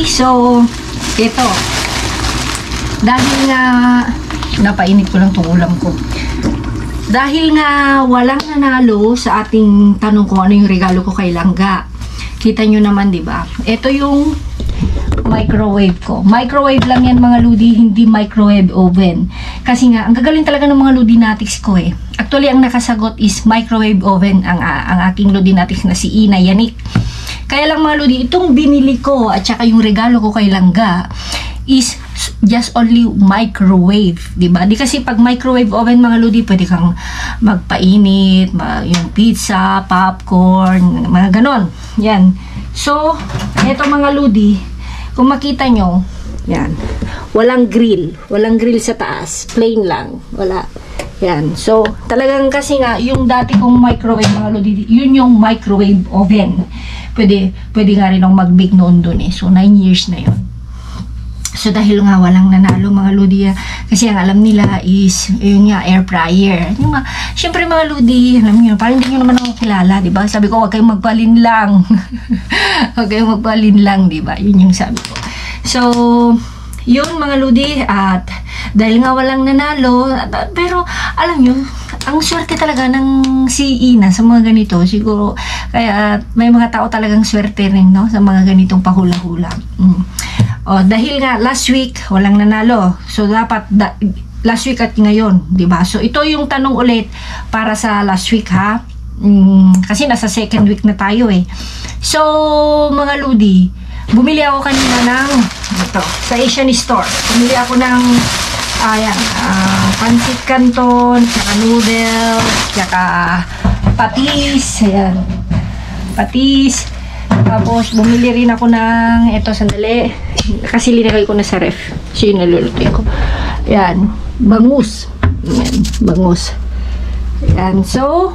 So, ito. Dahil nga, napainit ko lang itong ulam ko. Dahil nga walang nanalo sa ating tanong kung ano yung regalo ko kay Langga. Kita nyo naman, di ba? Ito yung microwave ko. Microwave lang yan mga Ludi, hindi microwave oven. Kasi nga, ang gagaling talaga ng mga Ludinatics ko eh. Actually, ang nakasagot is microwave oven ang aking Ludinatics na si Ina Yanik. Kaya lang mga Ludi, itong binili ko at saka yung regalo ko kay Langga is just only microwave, diba? Di kasi pag microwave oven mga Ludi, pwede kang magpainit, yung pizza, popcorn, mga ganon. Yan. So, eto mga Ludi, kung makita nyo, yan. Walang grill. Walang grill sa taas. Plain lang. Wala. Yan. So, talagang kasi nga, yung dati kong microwave mga Ludi, yun yung microwave oven. Pwede nga rin akong mag-bake noon dun eh. So, 9 years na yun. So, dahil nga walang nanalo mga Ludi, kasi ang alam nila is, yun nga, air fryer. Yung nga, syempre mga Ludi, alam nyo, parang hindi nyo naman ako kilala, diba? Sabi ko, huwag kayong magpalinlang. Huwag kayong magpalinlang, diba? Yun yung sabi ko. So, yun mga Ludi, at dahil nga walang nanalo, pero, alam nyo, ang swerte talaga ng si Ina sa mga ganito, siguro, kaya may mga tao talagang swerte rin, no? Sa mga ganitong pahula-hula. O, dahil nga last week walang nanalo. So dapat last week at ngayon, 'di ba? So ito yung tanong ulit para sa last week ha. Kasi nasa second week na tayo eh. So mga Ludi, bumili ako kanina ng ito, sa Asian Store. Bumili ako ng pancit canton, tsaka noodles, tsaka patis, ayan. Patis. Tapos, bumili rin ako ng, eto, sandali, kasi linagay ko na sa ref. So, yun nalulutuin ko. Ayan, bangus. Ayan, bangus. Ayan, so,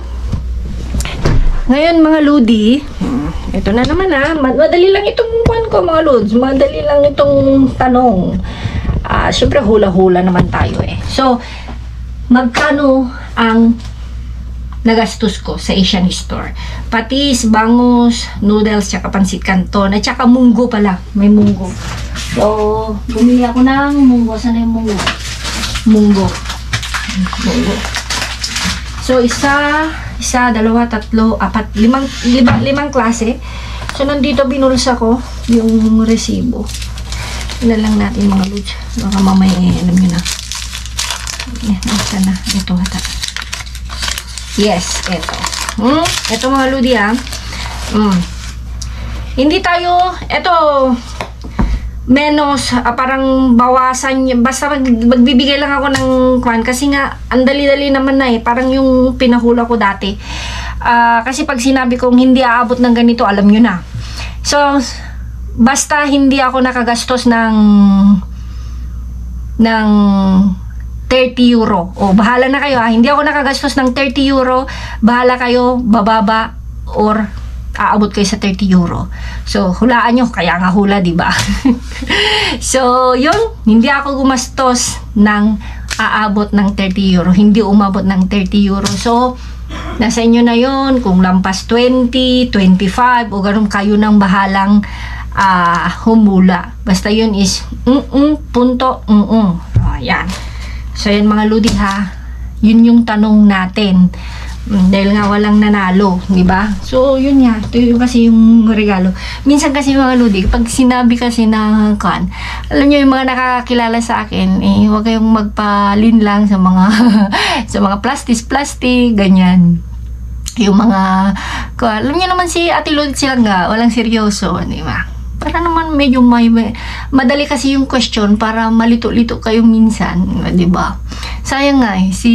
ngayon mga Ludi, ito na naman madali lang itong kuwan ko mga Lods. Madali lang itong tanong. Siyempre, hula-hula naman tayo eh. So, magkano ang nagastos ko sa Asian Store? Patis, bangus, noodles, tsaka pancit canton, at tsaka munggo pala. May munggo. So, bumili ako ng munggo. Sana yung munggo? Munggo. So, isa, dalawa, tatlo, apat, limang klase. So, nandito binulsa ko yung resibo. Ina lang natin mga Lods. Baka mamaya, alam nyo na. Nasa na. Ito, hata. Yes, eto. Eto mga Ludi Hindi tayo, eto, menos, parang bawasan, basta magbibigay lang ako ng kwan, kasi nga, ang dali-dali naman na eh, parang yung pinahula ko dati. Kasi pag sinabi kong hindi aabot ng ganito, alam nyo na. So, basta hindi ako nakagastos ng 30 euro. O, bahala na kayo ha. Hindi ako nakagastos ng 30 euro. Bahala kayo, bababa, or aabot kayo sa 30 euro. So, hulaan nyo. Kaya nga hula, diba? So, yun. Hindi ako gumastos ng aabot ng 30 euro. Hindi umabot ng 30 euro. So, nasa inyo na yun. Kung lampas 20, 25, o ganun kayo ng bahalang humula. Basta yun is punto. Ayan. So, yan mga Ludi ha. Yun yung tanong natin. Dahil nga walang nanalo, di ba? So, yun nga. Ito yung kasi yung regalo. Minsan kasi mga Ludi, pag sinabi kasi na kan, alam nyo yung mga nakakakilala sa akin, eh, huwag kayong magpalinlang sa mga sa mga plastic, ganyan. Yung mga, alam nyo naman si Ate Ludi silang nga, walang seryoso, di ba? Para naman medyo madali kasi yung question para malito-lito kayo minsan, di ba? Sayang nga eh, si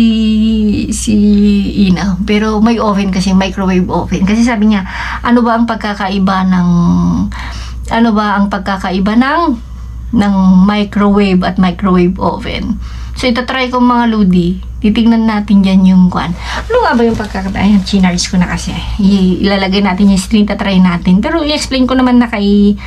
Ina. Pero may oven kasi, microwave oven. Kasi sabi niya, ano ba ang pagkakaiba ng microwave at microwave oven? So, itatry ko mga Ludi. Titignan natin dyan yung kwan. Ano nga ba yung pagkakaiba? Ayan, chinards ko na kasi. Ilalagay natin yung screen, tatry natin. Pero i-explain ko naman na kay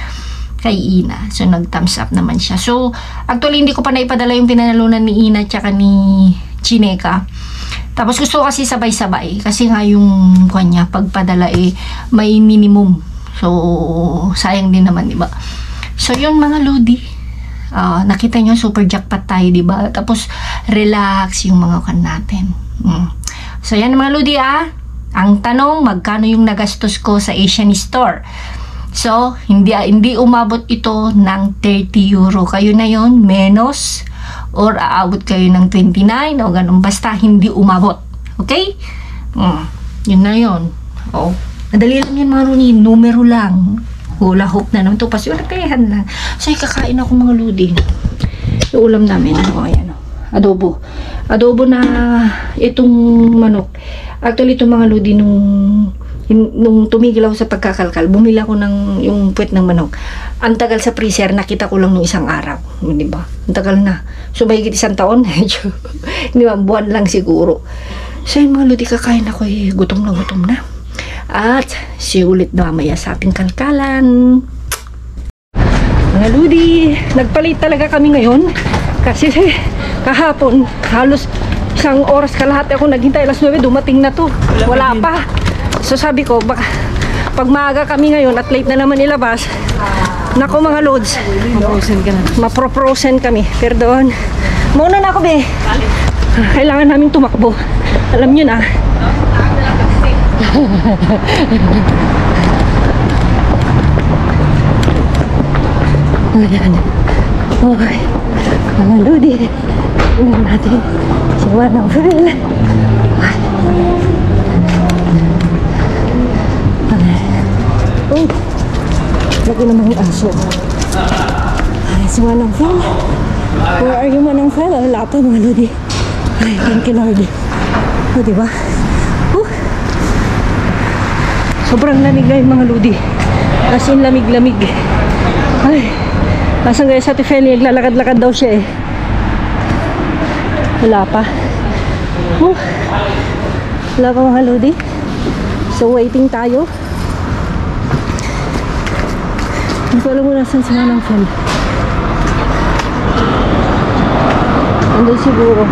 Ina. So, nag-thumbs up naman siya. So, actually, hindi ko pa naipadala yung pinanalunan ni Ina tsaka ni Chineka. Tapos, gusto ko kasi sabay-sabay. Kasi nga yung kanya, pagpadala may minimum. So, sayang din naman, diba? So, yun mga lodi. Nakita nyo, super jackpot tayo, diba? Tapos, relax yung mga kan natin. So, yan mga lodi, Ang tanong, magkano yung nagastos ko sa Asian Store? So, hindi umabot ito ng 30 euro. Kayo na yon menos, or aabot kayo ng 29, o ganun. Basta, hindi umabot. Okay? Yun na yun. Madali lang yun mga lodi. Numero lang. Hula hope na naman ito. Pasyo, nagkayahan lang. So, kakain ako mga lodi. Yung ulam namin. Ayan. Adobo. Adobo na itong manok. Actually, itong mga lodi nung tumigil ako sa pagkakalkal, bumili ako ng yung puwet ng manok. Ang tagal sa freezer, nakita ko lang nung isang araw. Di ba? Ang tagal na. So, mahigit 1 taon. Di ba? Buwan lang siguro. So, yun mga lodi, kakain ako. Gutom na. At, siulit na mamaya sa ating kalkalan. Mga lodi, nagpalit talaga kami ngayon. Kasi kahapon, halos 1 oras kalahati ako naghintay. Alas 9, dumating na to. Wala pa. So sabi ko, baka pag maaga kami ngayon at late na naman ilabas, nako mga loads, mapro-frozen kami. Pero doon, muna na ako be. Kailangan namin tumakbo. Alam nyo na. Ayan. Okay. Mga lodi. Tingnan natin. Siwa ng fuel. Lagi naman yung aso. Ay, si Manang Fel. Where are you, Manang Fel? Wala pa mga lodi. Ay, thank you Lord. Diba? Sobrang lamig na yung mga lodi. As in lamig-lamig. Ay, nasaan kaya sa Tifeli, naglalakad-lakad daw siya eh. Wala pa. Wala pa mga lodi. So waiting tayo. Hindi ko alam mo nasan si Manang Fel. Andun siguro.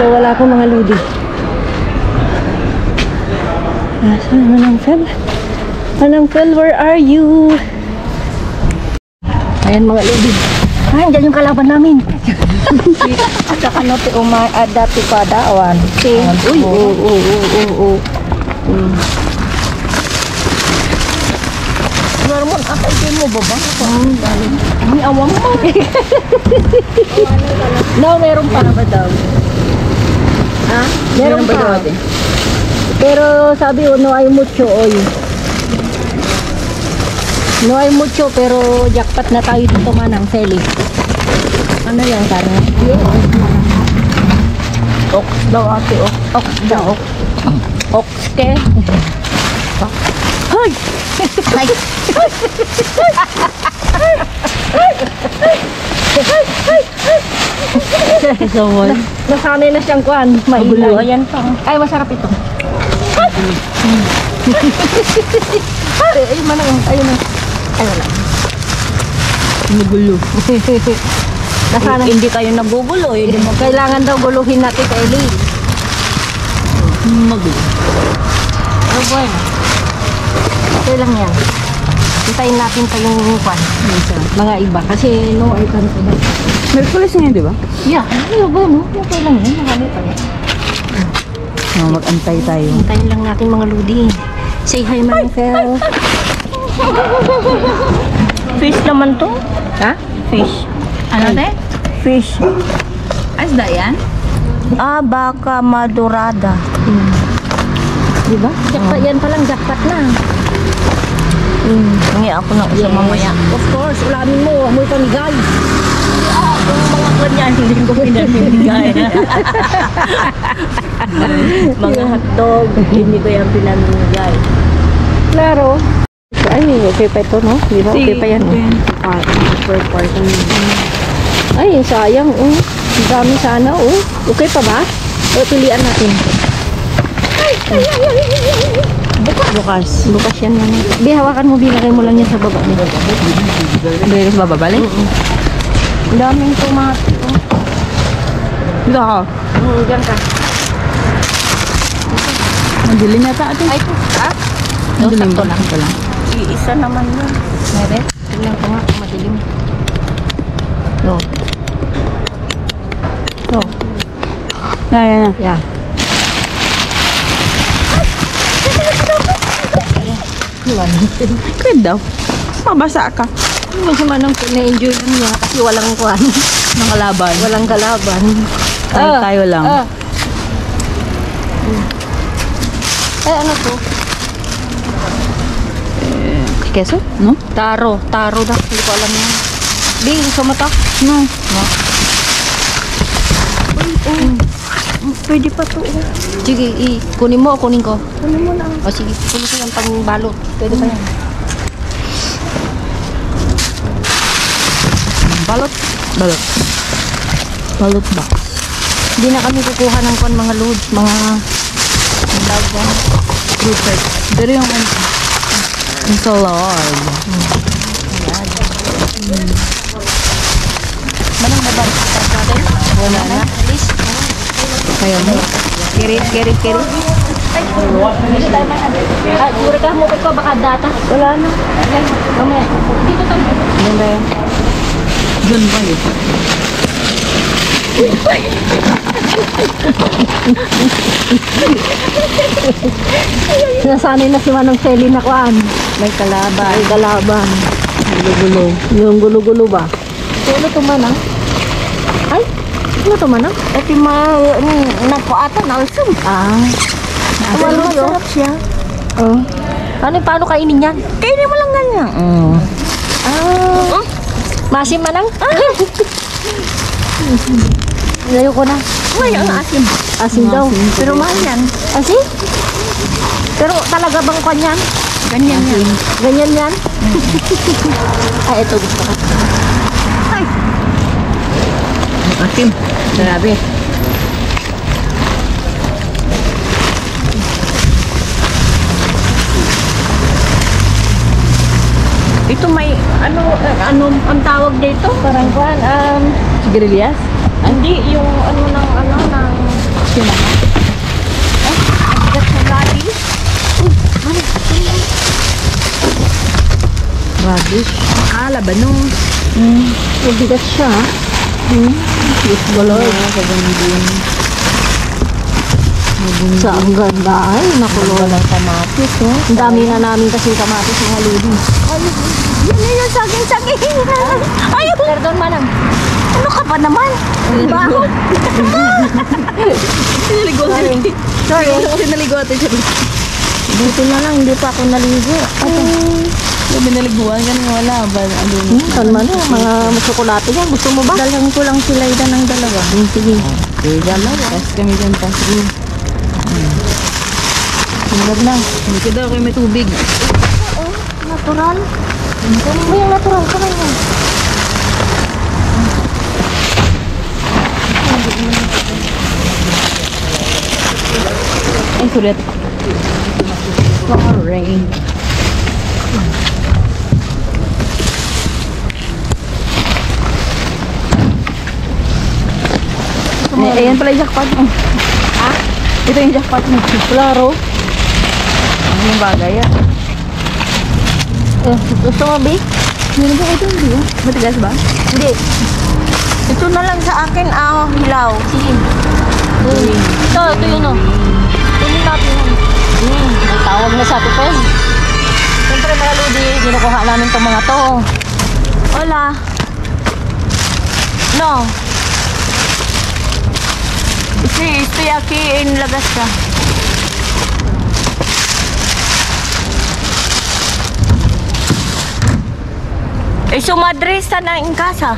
So wala pa mga lodi. Nasaan Manang Fel? Manang Fel, where are you? Ayan mga lodi. Diyan yung kalaban namin. At saka no, adapti pa daawan. Uy, oo. Normal, akay mo ba ba? Ang awang mo. No, meron pa. Ba daw? Ha? Meron ba pa. daw? Pero sabi no ay mucho oy. No ay mucho pero jackpot na tayo dito Manang Feli. Ano yan, karne? Ox daw ate, ox daw. Ox ke. Hoy! Ay! Nasanay na siyang kuhan. Magulo, ayan pa. Ay, masarap ito. Ay, manang. Ayun na. Ayun na. Magulo. Nasanay. Hindi kayo nagugulo eh. Kailangan daw guluhin natin kay Lee. Magulo. Oh, boy. Okay lang yan. Hintayin natin pa yung kwan. Mga iba. Kasi no ay kan pa. Merkulis niya, di ba? Yeah. Ano ba mo? Okay lang yan. Marami pa yan. Mag-antay tayo. Hintayin lang natin mga ludi. Say hi, Manang Fel. Fish naman to. Ha? Fish. Ano te? Fish. Asda yan? Baka madurada. Diba? Jackpot yan palang. Jackpot na. Hingi ako ng isa mamaya. Of course. Ulamin mo. Amoy kami guys. Yung mga kanyan, hindi ko pinamimigay. Mga hotdog, hindi ko yan pinamimigay. Klaro. Ay, okay pa ito, no? Di ba? Okay pa yan. Per person. Ay, sayang. Ang dami sana. Okay pa ba? O, pilian natin. Bukas. Bukas yan naman. Di, hawakan mo. Bilagay mo lang yan sa baba. Bilis bababalik? Ang daming tomato. Dito ako. Diyan ka. Madilim yata ate. Ay, ito. Ha? Madilim sakto ba? lang. Ito lang. Isa naman yun. Meron. Tingnan ko nga. Madilim. ilalim. No. No. Yan. Yan. Iwan. Good daw. Mabasa ka. Hindi siya manang na-enjoy lang niya kasi walang kuhan. Ng kalaban. Walang kalaban. Tayo lang. Ano to? Keso? No? Taro daw. Hindi ko alam yan. Di, sa mata. No. Pwede pa to. Sige, kunin mo o kunin ko? Ano mo na? O sige, kunin ko yung pang balot. Pwede ba yan? Balot. Balot ba? Hindi na kami kukuha ng kon mga loads, mga dagwan. Fruit. Pero yung ano. Yung so large. Manang nabalik sa natin? Wala na. Alis. Kaya mo. Kiri. Gura ka mo ko baka data. Wala na. Mamaya. Dito tayo. Yan ba yan? Diyan ba yun? Nasanay na si Manong Selly na kuan. May kalaban. Ay, galaban. Gulo-gulo. Yung gulo-gulo ba? Ano to manang? Ay, ano to manang? Ito nakuata na alsum. Masarap siya. Oh. Paano kainin yan? Kainin mo lang ganyan. Masim manang? Layo ko na. Ngayon ang asim. Asim daw. Pero mahal yan. Asim? Pero talaga bang kwan yan? Ganyan yan. Ganyan yan? Ay, ito gusto ko. Asim. Grabe. Ito may ano ang tawag dito? Parang kwan, Sigarilyas? Hindi yung ng Sinama? bigat sa labi. Radish. Labanos. mabigat siya. Yes, balot. Kabundin. Sa ang ganda. Ay, nakulong. Walang kamatis, oh. Ang dami na namin kasi kamatis ng haludi. Yan yung saging. Ay, Perdon manang. ano ka ba naman? Baho. Sinaligotan. Sorry. Sinaligotan siya. Dito na lang, hindi pa ako naligo. Sabi naliguan ka nang wala ba? Ano? Saan man mga tsokolate yan. Gusto mo ba? Dalhan ko lang sila ida ng dalawa. Sige. Okay, dalawa. Tapos kami dyan pa. Sinagad na. Hindi daw kayo may tubig. Natural. Kunin mo yung natural ka na yan. Ay, sulit. Sorry. Ayan pala yung jackpot mo. Ito yung jackpot mo. Klaro. Ano yung bagay yan? Gusto mo, Bi? Ano ba ito? Hindi ba? Matigas ba? Hindi. Ito na lang sa akin, hilaw. Sige. Ito yun o. Tingin natin yun. May tawag na sa tipes. Siyempre, mga ludi, ginukuha namin itong mga to. Hola. No. Estoy aquí en Lagasta. Su madre está en casa.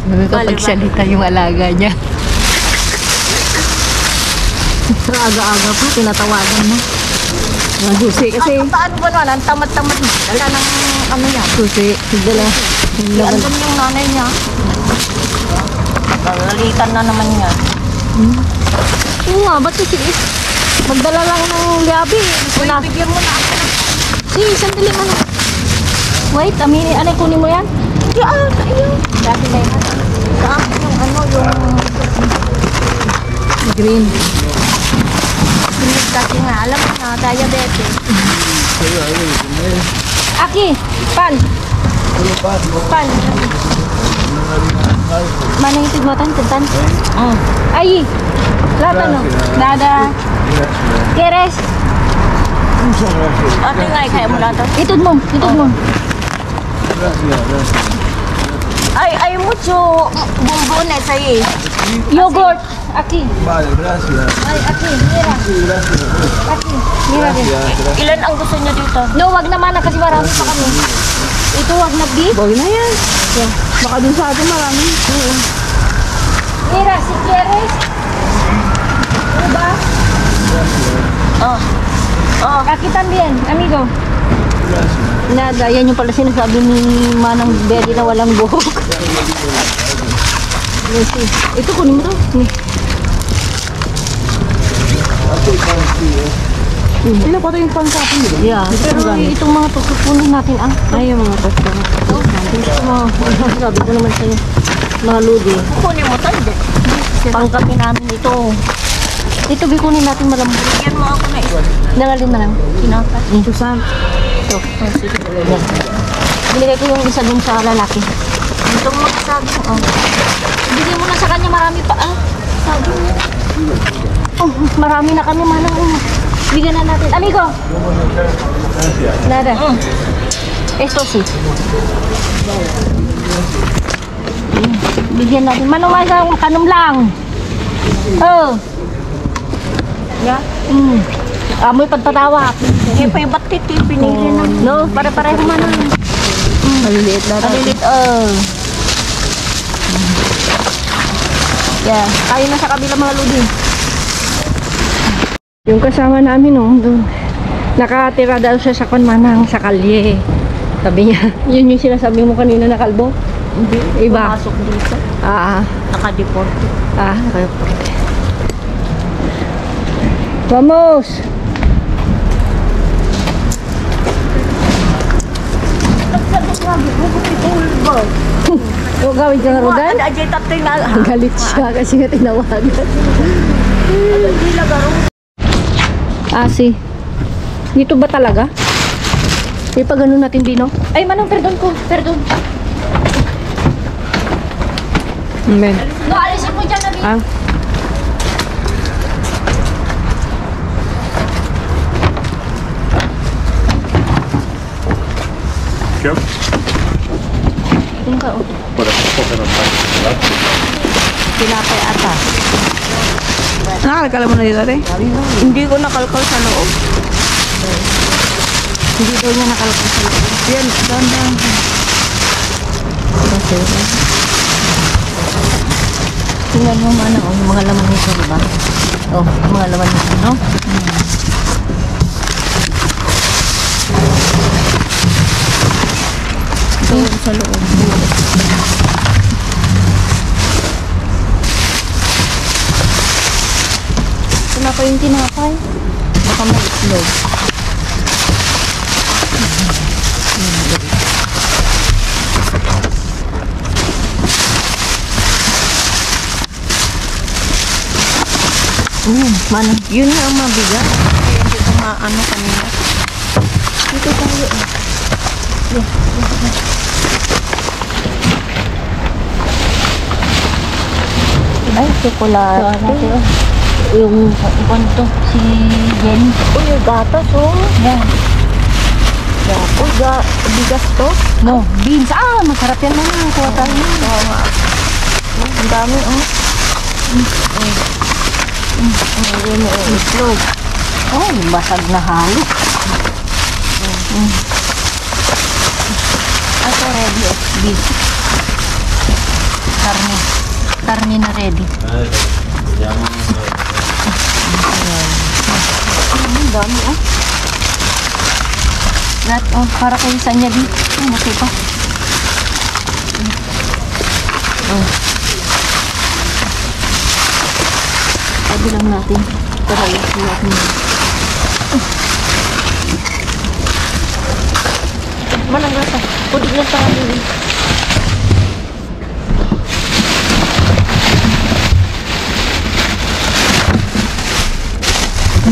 Nakakapagsalita yung alaga niya. Sa aga-aga pa, tinatawagan mo. Mga susi kasi. Paano ba naman? Ang tamad-tamad. Dala ng ano yan. Susi. Dala. Andun yung nanay niya. Lalitan na naman niya. Oo nga, ba't kasi magdala lang ng liabi. Wala. Bigyan mo na ako. Sige, sandali mo na. Wait, amini, ano kunin mo yan? Ayun. Dati na yan. Sa akin yung Green. kasi nga, alam mo na, diabetes. Aki, pan. Pan. Mana yung tigmatan, tintan? Ay, lahat ano? Dada. Keres. Ate nga, kaya mo lahat. Itod mo. Ay, mucho bumbon eh sa'yo. Yogurt. Aki. Vale, gracias. Ay, Aki, mira. Aki, mira din. Ilan ang gusto niya dito? No, wag naman na kasi marami pa kami. Ito, wag na beef. Huwag na yan. Baka dun sa atin marami. Mira, si Keres. Ano ba? Oh, Aki también, amigo. Nada, yan yung pala sinasabi ni Manang Betty na walang buhok. Ito, kunin mo to. Ilan pa ito yung pansapin nila? Yeah, pero itong mga to, kukunin natin ang... Ay, yung mga pasta. Sabi ko naman sa'yo, mga ludi. Kukunin mo tayo. Pangkapi namin ito. Ito, bikunin natin malambot. Yan mo ako na ito. Nangalin mo lang. Kinaka. Susan. Ito. Binigay ko yung isa dun sa lalaki. Ito mo magsabi. Bigay mo na sa kanya, marami pa. Sabi mo. Marami na kami, manang. Bigyan na natin. Amigo! Nada. Esto si. Bigyan natin. Manong kanong lang. Yeah? Amoy pagpatawa. Hindi pa yung batit yung pinili na. No, pare-pareho manang. Maliliit na rin. Malilit, Yeah, tayo na sa kabila mga ludi. Yung kasama namin, doon. Nakatira daw siya sa Manang, sa kalye. Sabi niya, yun yung sinasabi mo kanina na kalbo? Hindi. Iba? Pumasok dito. Naka-deport. Naka-deport. Vamos! Huwag gawin ka nga rodan? Ajay tatay na. Galit siya kasi nga tinawagan. Asi. Dito ba talaga? Ipagano natin dino? Ay, manang, perdon ko. Perdon. Amen. No, alisin mo dyan, Nabi. Tingin ka, Tinapay ata. Nakalkala mo na dito, ate? Hindi ko nakalkal sa loob. Hindi daw niya nakalkal sa loob. Yan, down. Tingnan mo man yung mga laman nito, diba? Yung mga laman nito, no? Ito sa loob. Wala pa yung tinapay. Baka may itlog. Manang. Yun nga ang mabigat. Kaya hindi ko maano kanina. Dito tayo. Ay, chocolate. Yung to, si Jenny. Uy, yung gatas, Yan. Uy, bigas to? No, beans. Masarap yan naman. Kuha tayo. Oo nga. Ang dami, Ayan mo, itlog. Basag na halo. Ito ready, beef. Karne na ready. Ang dami, Lahat, para kayo sa niya di. Okay pa. Sabi lang natin. Para yung natin. Manang rasa. Putik lang sa kanila.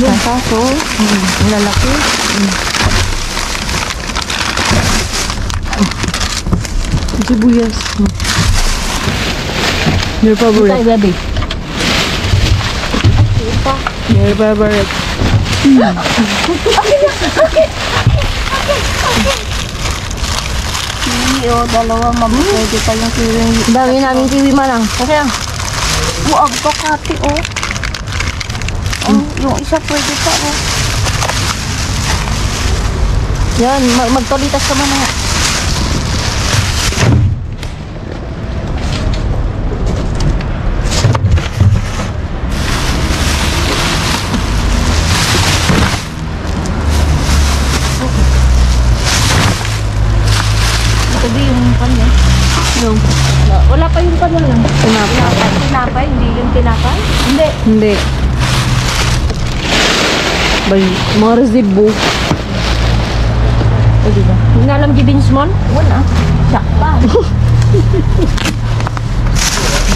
Yan. Kaso, lalaki. Sibuyas. Your favorite. Tayo, baby. Your favorite. Dalawa mabukede pa yung kiwi. Dami namin kiwi manang. Okay lang. Buag ka kati, oh. Yung isa pwede pa, oh. Yan, magtolitas ka mamaya. Sabi yung kanya. No. Wala pa yung kanya lang. Tinapay, hindi yung tinapay? Hindi. Hindi. Bay, mga resibo. O, diba? Hindi nga alam gibin small? Wala. Sakpa.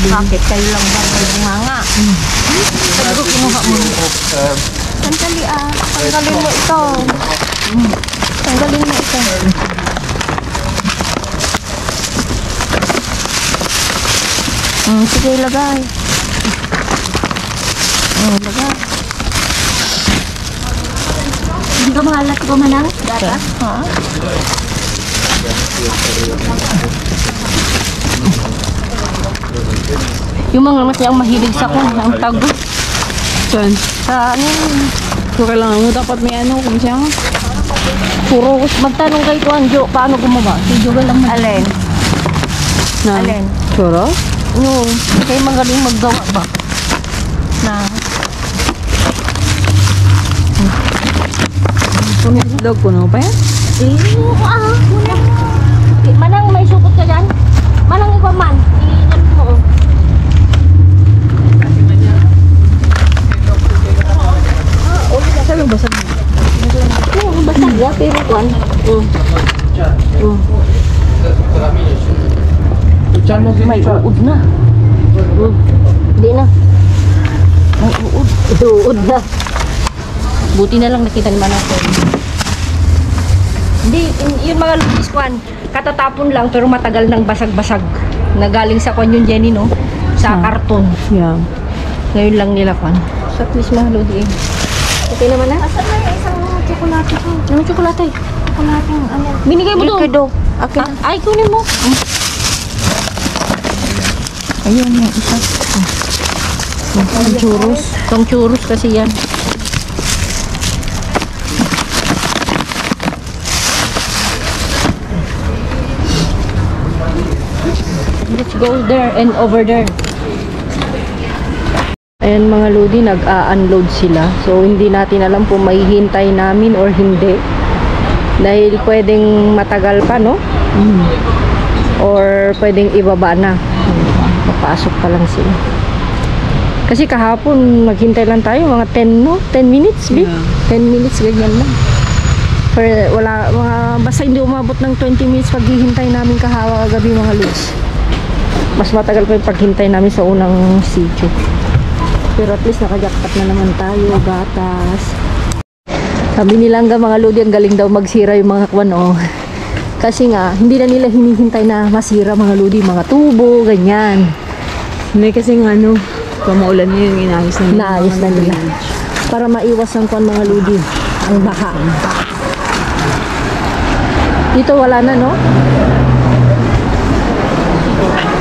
Bakit kayo lang ba may bunganga? Sabi ko kinuha mo. Sandali tanggalin mo ito. Tanggalin mo ito. Sige, lagay. Lagay. Hindi ka mahalat ko manang? Gatas? Ha? Yung mga masyang mahilig sa kung ang tago. Saan? Sa ano yun? So, kailangan mo dapat may ano kung siya. Puro magtanong kay Kuan Jo, paano gumawa? Si Jo lang Alin? Na. Alin? Churros? yung kay magaling maggawa ba? Na? Dog puno pa yan? Wala. Manang may sukot ka dyan? Manang ikaw man. Iyan mo. Sabi basag. Basag ya, pero Kuan. May uod na. Hindi na. May uod. Uod na. Buti na lang nakita ni Manang. Hindi, yun mga lupis Kuan. Katatapon lang pero matagal nang basag-basag. Nagaling sa Kuan yung Jenny, no? Sa karton. Yeah. Ngayon lang nila Kuan. So at least mga lodi eh. Okay naman na? Asan na yung isang tsokolate ko? Ano tsokolate? Tsokolate yung ano? Binigay mo doon. Liquido. Akin na. Ay, kunin mo. Ayun yung isa. Ang churros. Itong churros kasi yan. Let's go there and over there. Ayan mga lodi, nag-a-unload sila. So, hindi natin alam kung mahihintay namin or hindi. Dahil pwedeng matagal pa, no? Or pwedeng ibaba na. Papasok pa lang sila. Kasi kahapon, maghintay lang tayo, mga 10, no? 10 minutes, Vic? Yeah. 10 minutes, ganyan lang. Pero wala, basta hindi umabot ng 20 minutes paghihintay namin kahawa kagabi mga lods. Mas matagal pa yung paghintay namin sa unang sitio. Pero at least nakajakpat na naman tayo, gatas. Sabi nila hanggang mga lodi, ang galing daw magsira yung mga kwan, oh. Kasi nga, hindi na nila hinihintay na masira mga lodi, mga tubo, ganyan. Hindi kasi nga ano, pamaulan niya yung inaayos na nila. Naayos na nila. Para maiwas ang kwan mga lodi, ang baha. Dito wala na, no?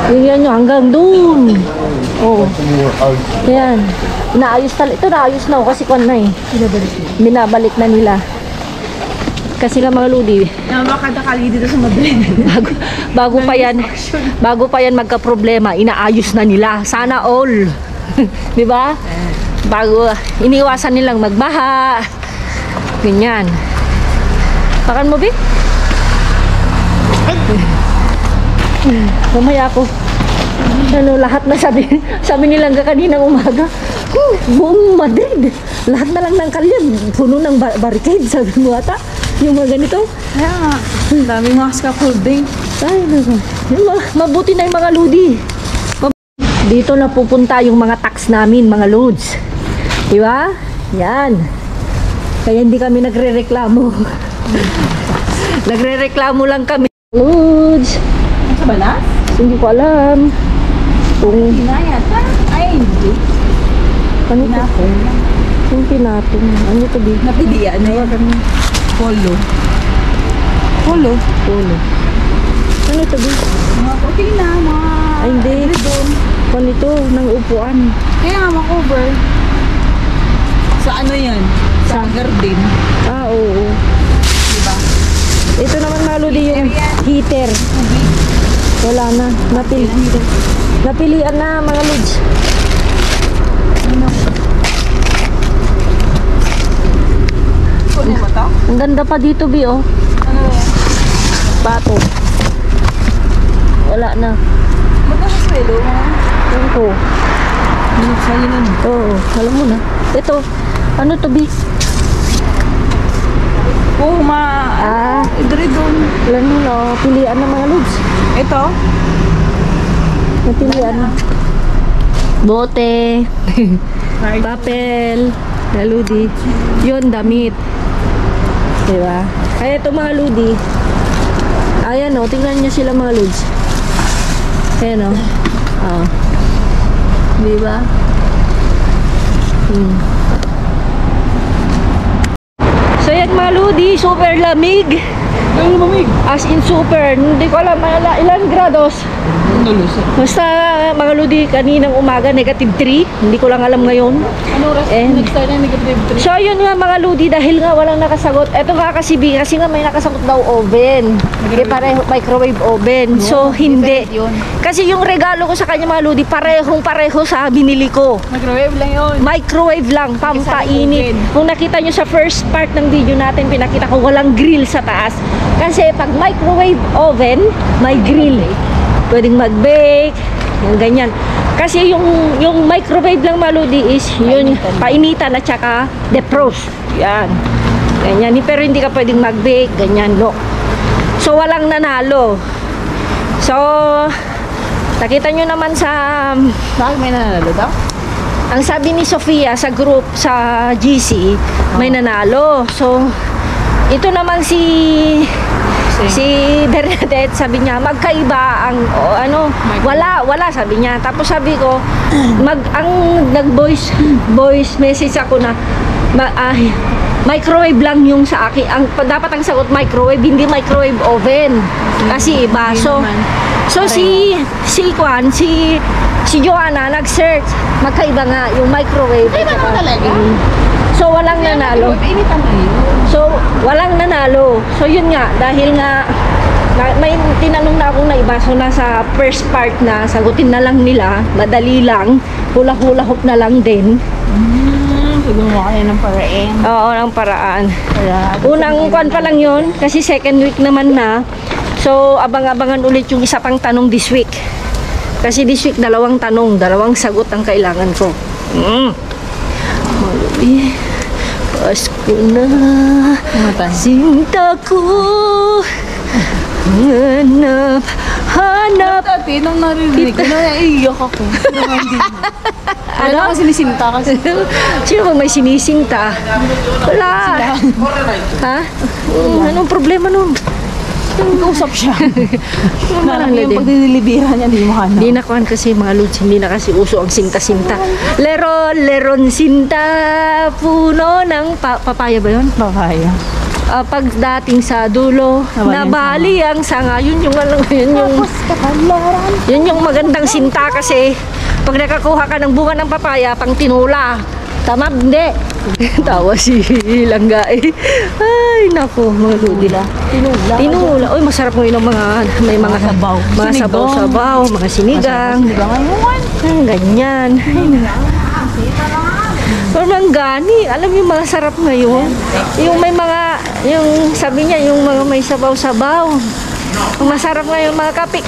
Yan nyo, hanggang dun. Oo. Yan. Naayos talaga. Ito naayos na, oh, kasi kwan na eh. Binabalik na nila. Kasi nga mga ludi, Makadakali dito sa Madrid. bago pa yan magka-problema, inaayos na nila. Sana all. 'Di ba? Bago iniwasan nilang magbaha. Ganyan. Pakan mo, Vic? Mamaya ako. Ano, lahat na sabi nilang kaninang umaga, buong Madrid, lahat na lang ng kalye, puno ng barricade, sabi mo ata. Yung mga ganito. Kaya nga, daming mga scaffolding. Ay, mabuti na yung mga lodi. Dito na pupunta yung mga tax namin, mga loads. Diba? Yan. Kaya hindi kami nagre-reklamo. Nagre-reklamo lang kami. Loads. Banas? Hindi ko alam. Kung Hinayat. Ay, hindi. ano to? Yung pinatong. Ano to, Bi? Napilian na yan. Polo. Polo? Polo. Ano to, Bi? Mga okay na, mga... Ay, hindi. doon. Kung ito, ng upuan. Kaya nga, makover. Sa ano yan? Sa garden. Ah, oo. Diba? Ito naman Maludi yung heater. Wala na. Napilian na mga lods. Ano ba ito? Ang ganda pa dito, Bi, oh. Ano yan? Bato. Wala na. Ba't nasa swelo? Yan ko. Sa'yo nun. Oo, alam mo na. Ito, ano to, Bi? Oo, Idri doon. Alam mo na, pilian na mga lods. Ito? Napilian. Bote. Papel. Ludi. Yun, damit. Diba? Kaya ito mga ludi. Ayan o, tingnan nyo sila mga lods. Ayan o. Oh. Diba? So yan mga ludi, super lamig. Ano mamig? As in super. Hindi ko alam ilan grados. Nalusa. Basta mga ludi, kaninang umaga negative 3. Hindi ko lang alam ngayon. Ano oras? And- Next time na negative 3. So yun nga mga ludi, dahil nga walang nakasagot. Eto nga kasi B, kasi nga may nakasagot daw oven. Pareho microwave oven. So hindi. Kasi yung regalo ko sa kanya mga ludi, pareho sa binili ko. Microwave lang yun. Microwave lang, pampainit. oven. Kung nakita nyo sa first part ng video natin, pinakita ko walang grill sa taas. Kasi pag microwave oven, may grill. Pwedeng mag-bake, yung ganyan. Kasi yung microwave lang maludi is yun, painitan at saka defrost. Yan. Ganyan. Pero hindi ka pwedeng mag-bake, ganyan, no. So walang nanalo. So nakita nyo naman sa Bakit may nanalo daw? ang sabi ni Sofia sa group sa GC, may nanalo. So ito naman si Bernadette, sabi niya magkaiba ang wala sabi niya. Tapos sabi ko ang nag-voice message ako na microwave lang yung sa akin. Dapat ang sagot microwave, hindi microwave oven. Kasi iba. So si Joanna nag-search, magkaiba nga yung microwave. Ay, ba talaga? So walang nanalo. Initan na yun. So, walang nanalo. So, yun nga, dahil nga may tinanong na akong na iba. So, nasa first part na, sagutin na lang nila. Madali lang. Hula-hula hop na lang din. Siguro mo kayo ng paraan. Oo, ng paraan. Unang kwan pa lang yun, kasi second week naman na. So, abang-abangan ulit yung isa pang tanong this week. Kasi this week, 2 tanong, 2 sagot ang kailangan ko. Malubi. Pasko na, sinta ko, hanap. Dati, nung narinig ko, naiiyak ako. Ano? Kasi sinisinta kasi. Sino bang may sinisinta? Wala. Ha? Anong problema nun? Nag-usap siya. Marang Yung pagdidilibiran niya, hindi mo hanap. Hindi na kuhan kasi mga lods, hindi na kasi uso ang sinta-sinta. Leron sinta, puno ng papaya ba yun? Papaya. Pagdating sa dulo, nabali ang sanga. Yun yung magandang sinta kasi pag nakakuha ka ng bunga ng papaya, pang tinula. Tama? Hindi. Tawa si Langga eh. Ay, naku, mga ludi. Tinula. Uy, masarap mo yun ang may mga sabaw. Mga sabaw-sabaw, mga sinigang. Ganyan. Parang gani. Alam mo yung mga sarap ngayon? Yung may mga, yung sabi niya, yung mga may sabaw-sabaw. Ang masarap ngayon, mga kape.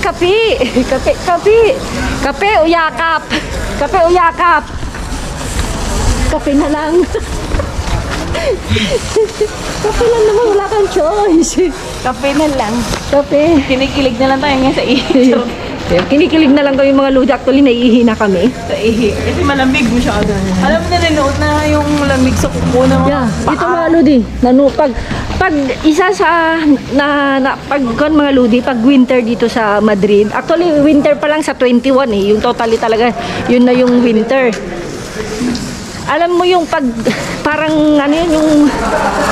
Kape o yakap. Kape na lang. Kape lang naman, wala kang choice. Kape na lang. Kape. Kinikilig na lang tayo nga sa iyo. Kaya kinikilig na lang kami mga lodi. Actually, naiihi na kami. Kasi malamig masyado. Alam mo na nanood na yung lamig sa kuko ng mga Yeah, ito mga lodi. Pag isa sa pag mga lodi, pag winter dito sa Madrid. Actually, winter pa lang sa 21 eh. Yung totally talaga, yun na yung winter. Alam mo yung pag parang ano yun, yung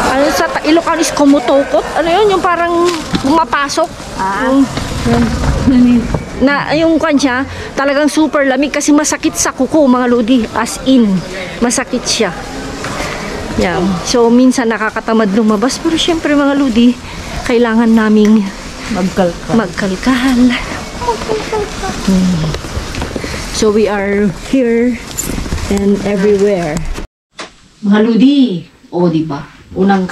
ano sa Ilocano is kumutokot. Ano yun, yung parang pumapasok. Na yung kanya talagang super lamig kasi masakit sa kuko mga lodi, as in masakit siya. Yeah. So minsan nakakatamad lumabas pero syempre mga lodi kailangan naming magkalkal. So we are here and everywhere. Mga lodi, o di ba? Unang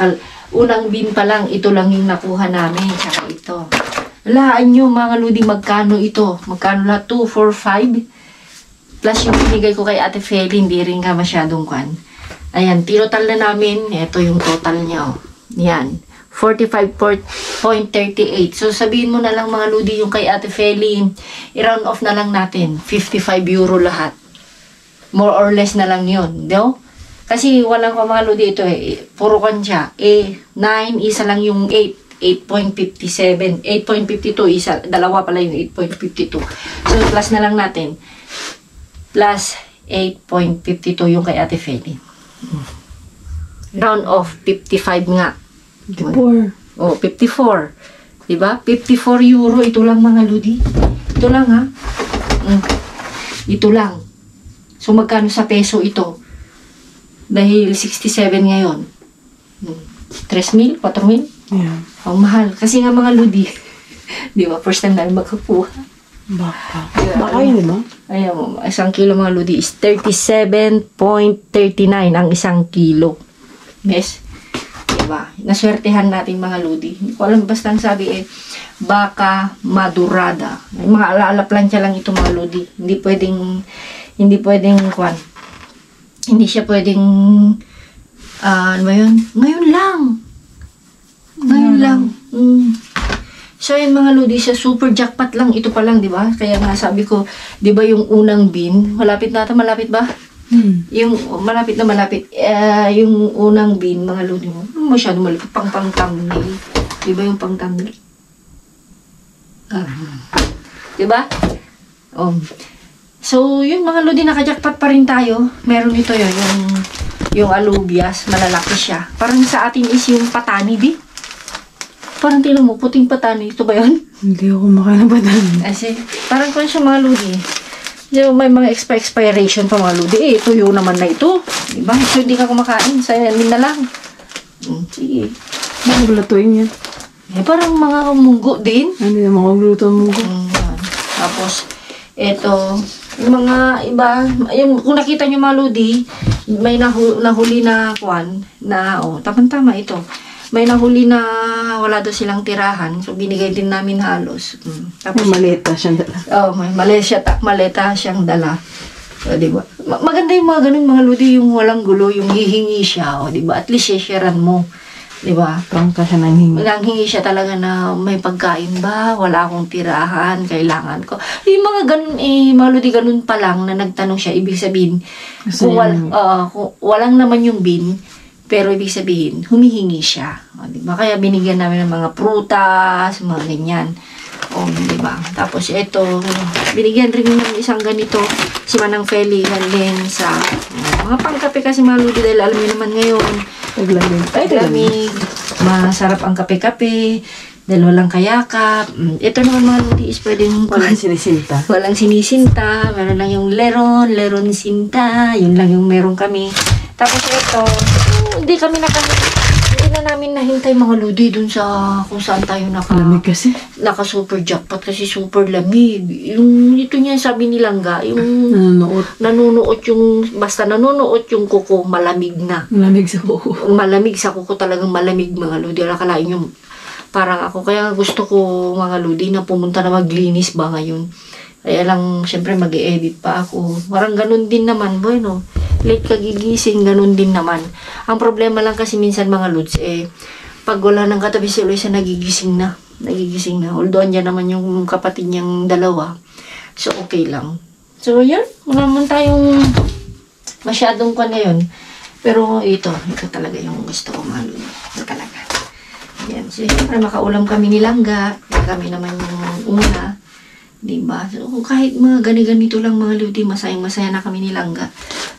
bin pa lang ito lang yung nakuha namin, tsaka ito. Walaan nyo mga lodi magkano ito? Magkano lahat? 2, 4, 5? Plus yung binigay ko kay Ate Feli, hindi rin ka masyadong kwan. Ayan, tinotal na namin. Ito yung total niya. Oh. Yan. 45.38. So sabihin mo na lang mga lodi yung kay Ate Feli, i-round off na lang natin. 55 euro lahat. More or less na lang yun. No? Kasi walang mga lodi ito eh. Puro kan siya. 9, isa lang yung 8. 8.57, 8.52, isa, dalawa pala yung 8.52. So, plus na lang natin. Plus 8.52 yung kay Ate Feli. Round off, 55 nga. 54. Oh, 54. Diba? 54 euro. Ito lang mga lodi. Ito lang ha. Ito lang. So, magkano sa peso ito? Dahil 67 ngayon. 3,000? 4,000? Yeah. Ang mahal. Kasi nga mga lodi, di ba? First time namin makakuha. Baka. Baka yun, di ba? Ayan mo, isang kilo mga lodi is 37.39 ang isang kilo. Yes? Diba? Naswertehan natin mga lodi. Hindi ko alam, basta ang sabi baka madurada. Mga alaala plancha lang ito mga lodi. Hindi pwedeng kwan. Hindi siya pwedeng ano ba yun? Ngayon lang. So yun mga lodi, sa super jackpot lang ito pa lang, di ba? Kaya nga sabi ko, di ba yung unang bin, malapit ba? Yung malapit na malapit, yung unang bin mga lodi mo, masyado malapit, pang thumbnail. Di ba yung pang thumbnail? Di ba? So yun mga lodi, naka-jackpot pa rin tayo. Meron ito yun, yung alubias, malalaki siya. Parang sa atin is yung patani, di? Parang tino mo, puting patani. Ito ba yun? Hindi ako kumakain ng patani. Kasi, parang kung siya mga lodi. Yung may mga expiration pa mga lodi. Tuyo naman na ito. Diba? So, hindi ka kumakain. Sayanin na lang. Sige. Bakit lutuin yan? Parang mga munggo din. Hindi na makagluto ang munggo. Tapos, eto, yung mga iba, kung nakita nyo mga lodi, may nahuli na kwan, na, tama-tama ito. May nahuli na wala daw silang tirahan. So, binigay din namin halos. Tapos, may maleta siyang dala. May maleta siyang dala. So, diba? Maganda yung mga ganun, mga lodi, yung walang gulo, yung hihingi siya. Diba? At least, sharean mo. Diba? Prangka siya nang hingi. Nanghingi siya talaga na may pagkain ba? Wala akong tirahan. Kailangan ko. Yung mga ganun, mga lodi, ganun pa lang na nagtanong siya. Ibig sabihin, kung walang naman yung bin, pero ibig sabihin, humihingi siya. Diba? Kaya binigyan namin ng mga prutas, mga ganyan. Diba? Tapos ito, binigyan rin ng isang ganito, si Manang Feli, galing sa mga pangkape kasi mga lodi, dahil alam niyo naman ngayon, taglamig, masarap ang kape-kape, dahil walang kayakap. Ito naman mga lodi is pwedeng Walang sinisinta. Walang sinisinta, meron lang yung leron sinta, yun lang yung meron kami. Tapos ito, hindi na namin nahintay mga lodi dun sa kung saan tayo Lamig kasi. naka-super jackpot kasi super lamig. Yung ito niya sabi ni Langga, yung nanunuot yung kuko, malamig na. Malamig sa kuko. Malamig sa kuko, talagang malamig mga lodi. Akalain yung parang ako. Kaya gusto ko mga lodi na pumunta na maglinis ba ngayon. Kaya lang, syempre mag-i-edit pa ako. Parang ganun din naman, bueno. Late kagigising, ganun din naman. Ang problema lang kasi minsan mga lods, pag wala ng katabi si Eloisa, nagigising na. Although andyan naman yung kapatid niyang dalawa. So, okay lang. So, yan. Wala naman tayong masyadong ka na yun. Pero ito talaga yung gusto ko, mga lodi. Ito talaga. Yan. So, siyempre, makaulam kami ni Langga. Kami naman yung una. Diba? So, kahit mga ganito lang, mga lodi, masayang-masaya na kami ni Langga.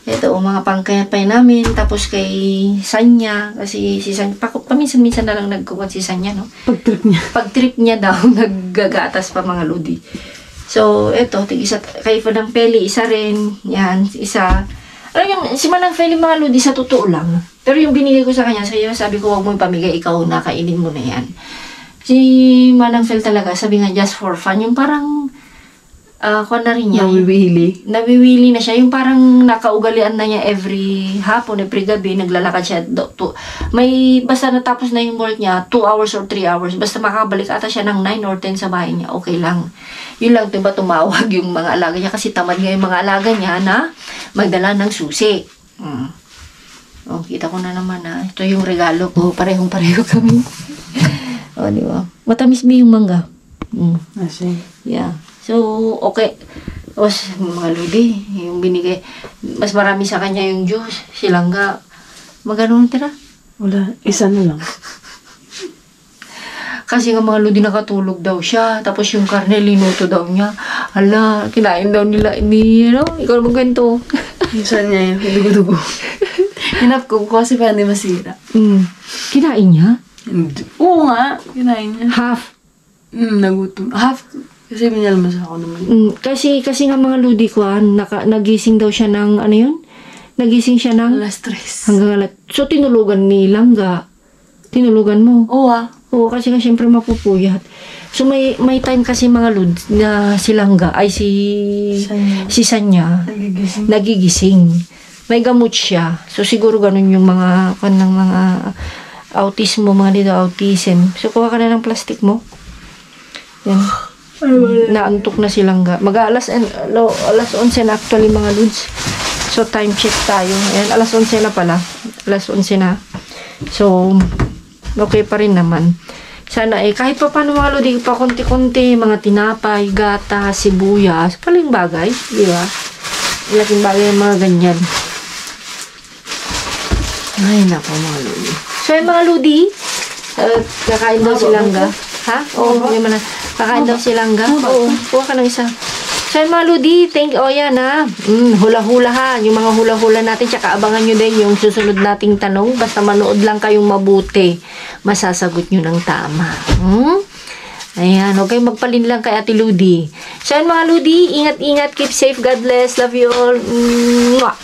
Ito, mga pangkayapay namin. Tapos kay Sanya. Kasi si Sanya, paminsan-minsan na lang nagkukuha si Sanya, no? Pag-trip niya daw, naggagatas pa, mga lodi. So, ito, tig-isa, kay Manang Feli, isa rin. Yan, isa. Alam yung, si Manang Feli, mga lodi, sa totoo lang. Pero yung binigay ko sa kanya, sabi ko, huwag mo ipamigay, ikaw na, kainin mo na yan. Si Manang Feli talaga, sabi nga, just for fun. Yung parang, kuha na rin niya. Nawiwili na siya. Yung parang nakaugalian na niya every hapon, every gabi, naglalakad siya. Basta natapos na yung work niya, 2 hours or 3 hours. Basta makabalik ata siya ng 9 or 10 sa bahay niya, okay lang. Yun lang, diba, tumawag yung mga alaga niya kasi tamad nga yung mga alaga niya na magdala ng susi. Oh, kita ko na naman na ito yung regalo ko. Parehong-pareho kami. Oh, di ba? Matamis mo yung mangga. Yeah. So, okay. O, mga lodi, yung binigay. Mas marami sa kanya yung juice. Si Langga. Magano tira? Wala, isa na lang. Kasi nga mga lodi nakatulog daw siya. Tapos yung karne, linuto daw niya. Hala, kinain daw nila. Ikaw naman ganito. Isa niya yun, dugo-dugo. Hinap ko kasi pa hindi masira. Kinain niya? Oo nga, kinain niya. Half? Nagutom. Half, kasi binalmas ako naman. Kasi nga mga lodi ko, nagising daw siya ng, ano yun? Nagising siya ng? Alas 3. Hanggang alas. So, tinulugan ni Langga. Tinulugan mo? Oo ah. Oo, kasi nga siyempre mapupuyat. So, may time kasi mga lod na si Langga, ay si Sanya, nagigising. May gamot siya. So, siguro ganun yung mga autismo, mga dito, autism. So, kuha ka na ng plastic mo. Yan. Naantok na si Langga. Mag-alas 11 na actually, mga lods. So, time check tayo. Ayan, alas 11 na pala. Alas 11 na. So, okay pa rin naman. Sana kahit pa paano mga lodi, pa konti-konti, mga tinapay, gata, sibuyas, paling bagay, di ba? Laking bagay yung mga ganyan. Ay, nako mga lodi. So, yung mga lodi, kakain daw si Langga. Ha? Oo, yung mga kakain daw si Langga. Oo, kuha ka ng isa. So, yung mga lodi, yan ha. Hula-hula ha. Yung mga hula-hula natin, tsaka abangan nyo din yung susunod nating tanong. Basta manood lang kayong mabuti. Masasagot nyo ng tama. Ayan, huwag kayong magpalin lang kay Ate Ludi. So, yun mga lodi, ingat-ingat, keep safe, God bless, love you all. Mwah!